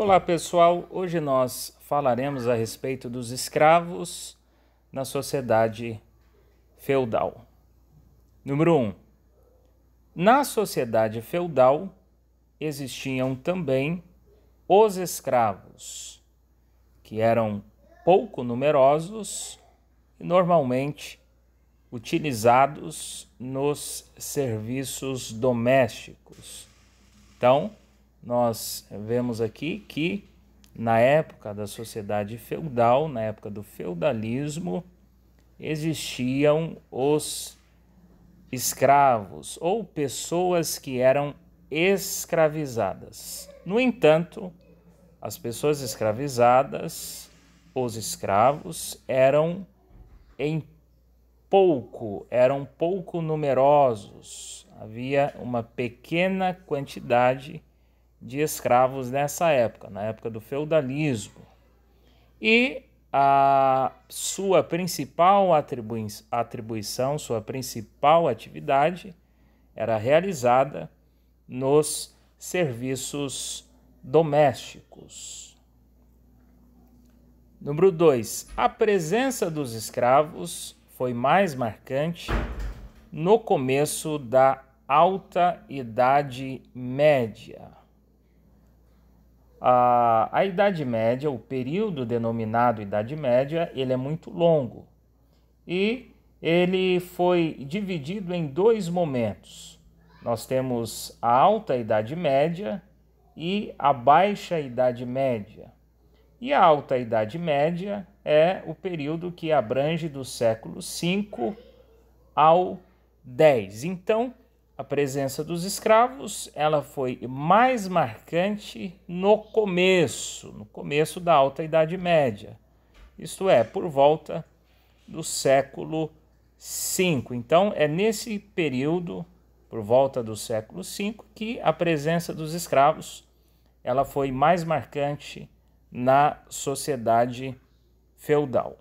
Olá pessoal, hoje nós falaremos a respeito dos escravos na sociedade feudal. Número 1. Na sociedade feudal existiam também os escravos, que eram pouco numerosos e normalmente utilizados nos serviços domésticos. Então, nós vemos aqui que na época da sociedade feudal, na época do feudalismo, existiam os escravos ou pessoas que eram escravizadas. No entanto, as pessoas escravizadas, os escravos, eram pouco numerosos. Havia uma pequena quantidade de escravos nessa época, na época do feudalismo. E a sua principal atribuição, sua principal atividade era realizada nos serviços domésticos. Número 2. A presença dos escravos foi mais marcante no começo da Alta Idade Média. A Idade Média, o período denominado Idade Média, ele é muito longo e ele foi dividido em dois momentos. Nós temos a Alta Idade Média e a Baixa Idade Média. E a Alta Idade Média é o período que abrange do século V ao X. Então, a presença dos escravos, ela foi mais marcante no começo da Alta Idade Média. Isto é, por volta do século V. Então, é nesse período, por volta do século V, que a presença dos escravos, ela foi mais marcante na sociedade feudal.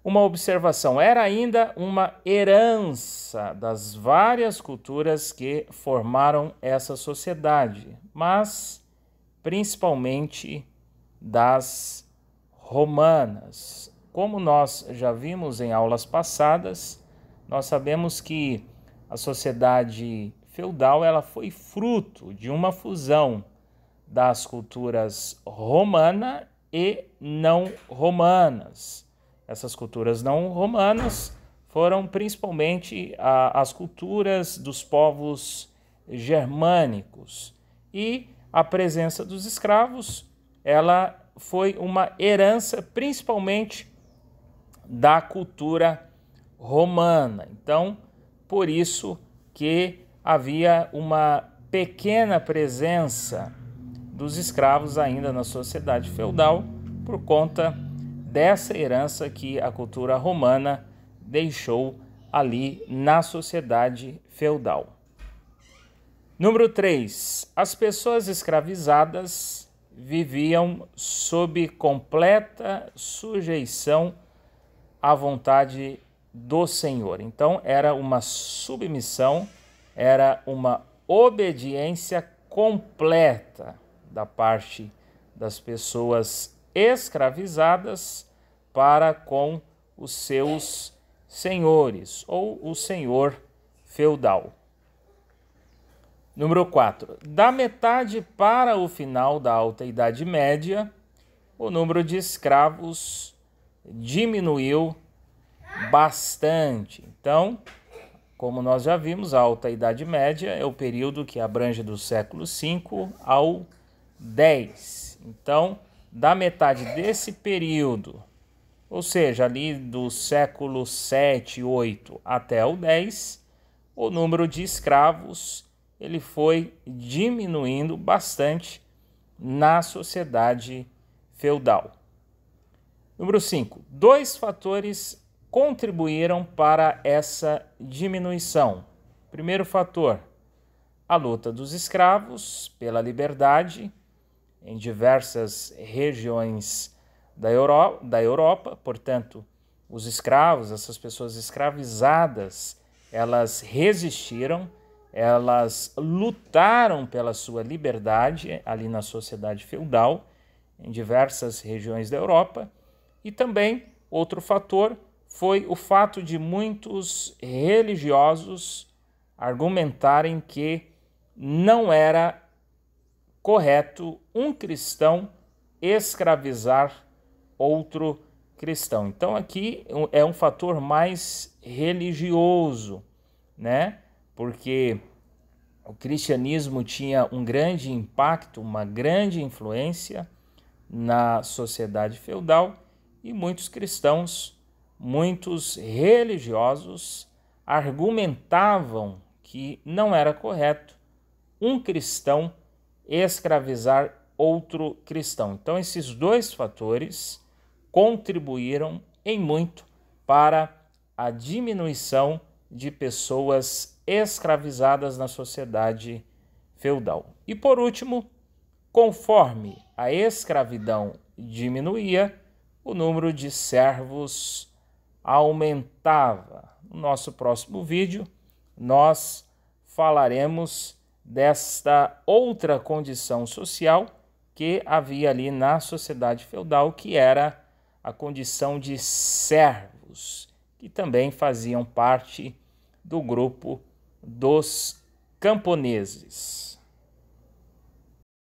Uma observação, era ainda uma herança das várias culturas que formaram essa sociedade, mas principalmente das romanas. Como nós já vimos em aulas passadas, nós sabemos que a sociedade feudal ela foi fruto de uma fusão das culturas romana e não romanas. Essas culturas não romanas foram principalmente as culturas dos povos germânicos. E a presença dos escravos, ela foi uma herança principalmente da cultura romana. Então, por isso que havia uma pequena presença dos escravos ainda na sociedade feudal por conta dessa herança que a cultura romana deixou ali na sociedade feudal. Número 3. As pessoas escravizadas viviam sob completa sujeição à vontade do Senhor. Então, era uma submissão, era uma obediência completa da parte das pessoas escravizadas para com os seus senhores ou o senhor feudal. Número 4. Da metade para o final da Alta Idade Média, o número de escravos diminuiu bastante. Então, como nós já vimos, a Alta Idade Média é o período que abrange do século V ao X. Então, da metade desse período, ou seja, ali do século VII, VIII até o X, o número de escravos ele foi diminuindo bastante na sociedade feudal. Número 5. Dois fatores contribuíram para essa diminuição. Primeiro fator, a luta dos escravos pela liberdade em diversas regiões da Europa, portanto, os escravos, essas pessoas escravizadas, elas resistiram elas lutaram pela sua liberdade ali na sociedade feudal, em diversas regiões da Europa. E também outro fator foi o fato de muitos religiosos argumentarem que não era correto um cristão escravizar outro cristão. Então aqui é um fator mais religioso, né? Porque o cristianismo tinha um grande impacto, uma grande influência na sociedade feudal e muitos cristãos, muitos religiosos argumentavam que não era correto um cristão escravizar outro cristão. Então esses dois fatores contribuíram em muito para a diminuição de pessoas escravizadas na sociedade feudal. E por último, conforme a escravidão diminuía, o número de servos aumentava. No nosso próximo vídeo, nós falaremos desta outra condição social que havia ali na sociedade feudal, que era a condição de servos, que também faziam parte do grupo dos camponeses.